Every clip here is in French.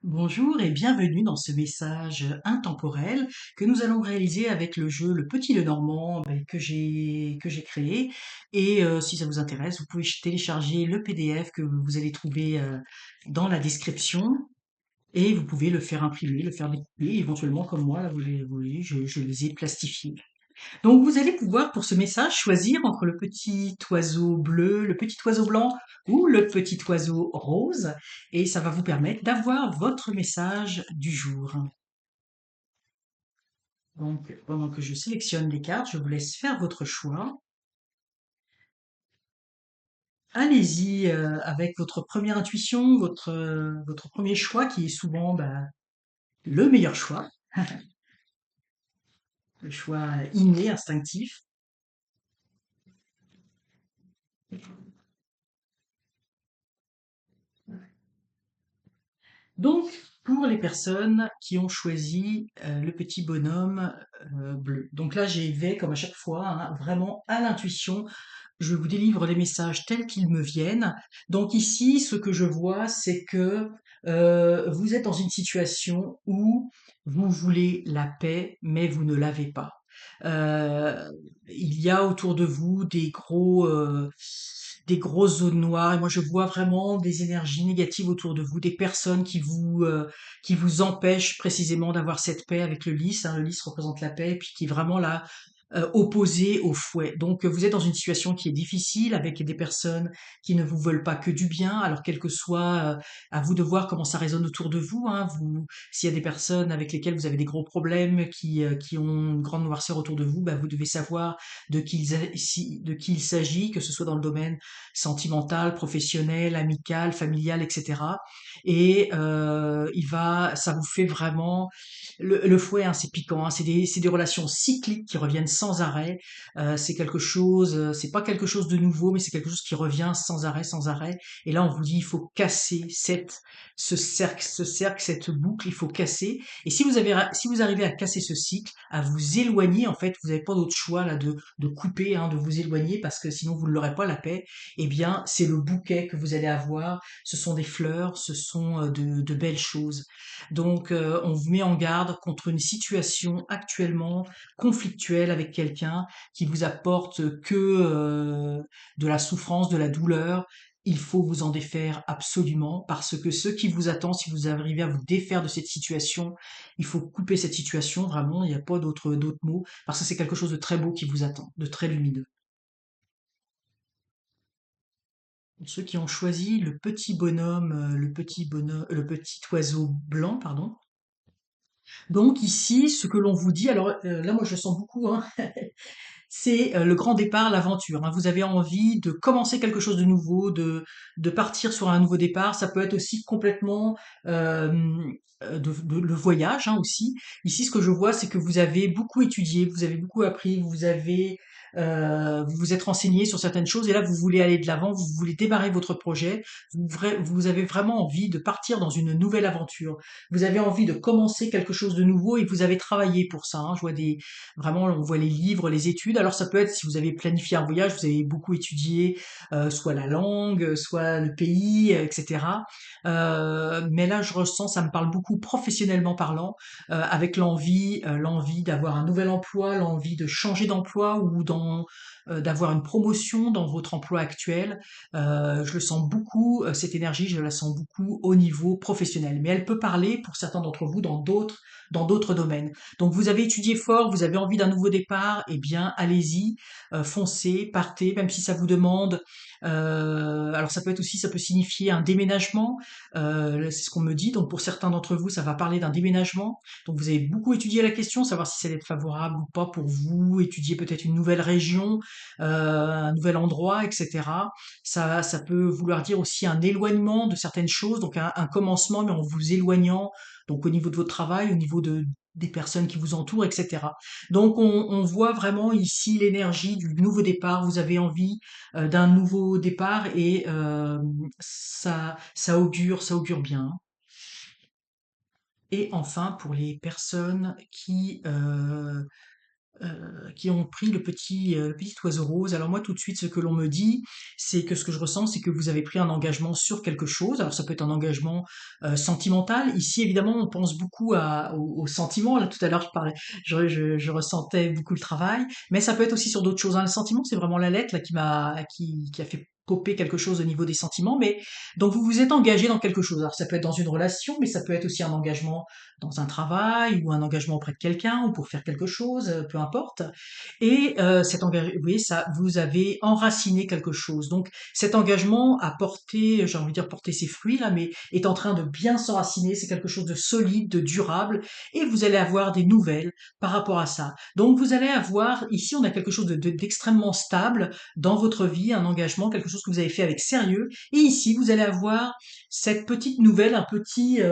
Bonjour et bienvenue dans ce message intemporel que nous allons réaliser avec le jeu Le Petit Lenormand que j'ai créé. Et si ça vous intéresse, vous pouvez télécharger le PDF que vous allez trouver dans la description et vous pouvez le faire imprimer, le faire découper, éventuellement comme moi, là, vous voyez, je les ai plastifiés. Donc vous allez pouvoir pour ce message choisir entre le petit oiseau bleu, le petit oiseau blanc ou le petit oiseau rose et ça va vous permettre d'avoir votre message du jour. Donc pendant que je sélectionne les cartes, je vous laisse faire votre choix. Allez-y avec votre première intuition, votre premier choix qui est souvent le meilleur choix, le choix inné, instinctif. Donc, pour les personnes qui ont choisi le petit bonhomme bleu. Donc là, j'y vais comme à chaque fois, hein, vraiment à l'intuition. Je vous délivre les messages tels qu'ils me viennent. Donc ici, ce que je vois, c'est que vous êtes dans une situation où vous voulez la paix, mais vous ne l'avez pas. Euh, il y a autour de vous des grosses zones noires. Et moi, je vois vraiment des énergies négatives autour de vous, des personnes qui vous empêchent précisément d'avoir cette paix avec le lys. Hein. Le lys représente la paix, et puis qui est vraiment là opposé au fouet. Donc vous êtes dans une situation qui est difficile avec des personnes qui ne vous veulent pas que du bien. Alors quel que soit, à vous de voir comment ça résonne autour de vous. Hein. S'il y a des personnes avec lesquelles vous avez des gros problèmes, qui ont une grande noirceur autour de vous, bah, vous devez savoir de qui il s'agit, que ce soit dans le domaine sentimental, professionnel, amical, familial, etc. Et ça vous fait vraiment le fouet, hein, c'est piquant, hein, c'est des relations cycliques qui reviennent sans arrêt. C'est pas quelque chose de nouveau, mais c'est quelque chose qui revient sans arrêt, sans arrêt. Et là, on vous dit, il faut casser ce cercle, cette boucle, il faut casser. Et si vous arrivez à casser ce cycle, à vous éloigner, en fait, vous n'avez pas d'autre choix là de couper, hein, de vous éloigner, parce que sinon vous ne l'aurez pas la paix. Eh bien, c'est le bouquet que vous allez avoir. Ce sont des fleurs, ce sont de belles choses. Donc, on vous met en garde contre une situation actuellement conflictuelle avec quelqu'un qui vous apporte que de la souffrance, de la douleur. Il faut vous en défaire absolument parce que ce qui vous attend, si vous arrivez à vous défaire de cette situation, il faut couper cette situation. Vraiment, il n'y a pas d'autre mot parce que c'est quelque chose de très beau qui vous attend, de très lumineux. Pour ceux qui ont choisi le petit oiseau blanc, pardon. Donc ici, ce que l'on vous dit, alors là moi je sens beaucoup, hein, c'est le grand départ, l'aventure. Hein. Vous avez envie de commencer quelque chose de nouveau, de partir sur un nouveau départ. Ça peut être aussi complètement euh, le voyage hein, aussi. Ici, ce que je vois, c'est que vous avez beaucoup étudié, vous avez beaucoup appris, vous vous êtes renseigné sur certaines choses et là, vous voulez aller de l'avant, vous voulez démarrer votre projet. Vous avez vraiment envie de partir dans une nouvelle aventure. Vous avez envie de commencer quelque chose de nouveau et vous avez travaillé pour ça. Hein. Je vois vraiment, on voit les livres, les études. Alors ça peut être si vous avez planifié un voyage, vous avez beaucoup étudié, soit la langue, soit le pays, etc. Mais là, je ressens, ça me parle beaucoup professionnellement parlant, avec l'envie d'avoir un nouvel emploi, l'envie de changer d'emploi ou d'avoir une promotion dans votre emploi actuel. Je le sens beaucoup, cette énergie, je la sens beaucoup au niveau professionnel. Mais elle peut parler pour certains d'entre vous dans d'autres domaines. Donc vous avez étudié fort, vous avez envie d'un nouveau départ, eh bien allez-y, foncez, partez, même si ça vous demande. Alors ça peut être aussi, ça peut signifier un déménagement, c'est ce qu'on me dit. Donc pour certains d'entre vous, ça va parler d'un déménagement. Donc vous avez beaucoup étudié la question, savoir si ça allait être favorable ou pas pour vous, étudier peut-être une nouvelle région, un nouvel endroit, etc. Ça peut vouloir dire aussi un éloignement de certaines choses, donc un commencement, mais en vous éloignant, donc au niveau de votre travail, au niveau des personnes qui vous entourent, etc. Donc on voit vraiment ici l'énergie du nouveau départ. Vous avez envie d'un nouveau départ et ça augure bien. Et enfin, pour les personnes qui ont pris le petit oiseau rose. Alors moi, tout de suite, ce que l'on me dit, c'est que ce que je ressens, c'est que vous avez pris un engagement sur quelque chose. Alors ça peut être un engagement sentimental. Ici, évidemment, on pense beaucoup au sentiment. Là, tout à l'heure, je ressentais beaucoup le travail, mais ça peut être aussi sur d'autres choses, hein. Le sentiment, c'est vraiment la lettre là qui a fait popper quelque chose au niveau des sentiments. Mais donc vous vous êtes engagé dans quelque chose. Alors ça peut être dans une relation, mais ça peut être aussi un engagement dans un travail ou un engagement auprès de quelqu'un ou pour faire quelque chose, peu importe. Et cet engagement, vous voyez, ça, vous avez enraciné quelque chose. Donc cet engagement a porté, j'ai envie de dire porté ses fruits là, mais est en train de bien s'enraciner. C'est quelque chose de solide, de durable, et vous allez avoir des nouvelles par rapport à ça. Donc vous allez avoir ici, on a quelque chose d'extrêmement stable dans votre vie, un engagement, quelque chose que vous avez fait avec sérieux. Et ici, vous allez avoir cette petite nouvelle, un petit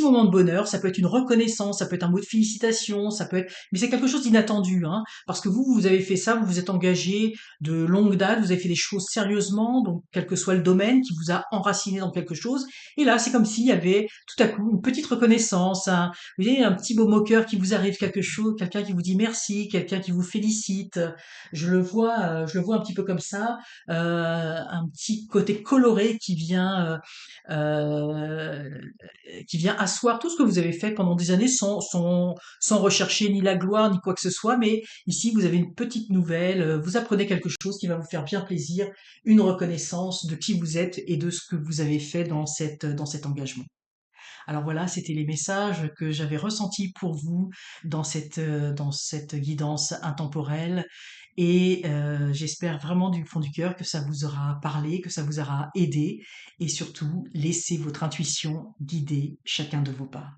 moment de bonheur, ça peut être une reconnaissance, ça peut être un mot de félicitation, ça peut être, mais c'est quelque chose d'inattendu, hein, parce que vous avez fait ça, vous vous êtes engagé de longue date, vous avez fait des choses sérieusement, donc quel que soit le domaine qui vous a enraciné dans quelque chose, et là c'est comme s'il y avait tout à coup une petite reconnaissance, vous voyez, un petit beau moqueur qui vous arrive quelque chose, quelqu'un qui vous dit merci, quelqu'un qui vous félicite, je le vois un petit peu comme ça, un petit côté coloré euh, qui vient asseoir tout ce que vous avez fait pendant des années sans rechercher ni la gloire ni quoi que ce soit. Mais ici, vous avez une petite nouvelle, vous apprenez quelque chose qui va vous faire bien plaisir, une reconnaissance de qui vous êtes et de ce que vous avez fait dans cet engagement. Alors voilà, c'était les messages que j'avais ressentis pour vous dans cette guidance intemporelle. Et j'espère vraiment du fond du cœur que ça vous aura parlé, que ça vous aura aidé. Et surtout, laissez votre intuition guider chacun de vos pas.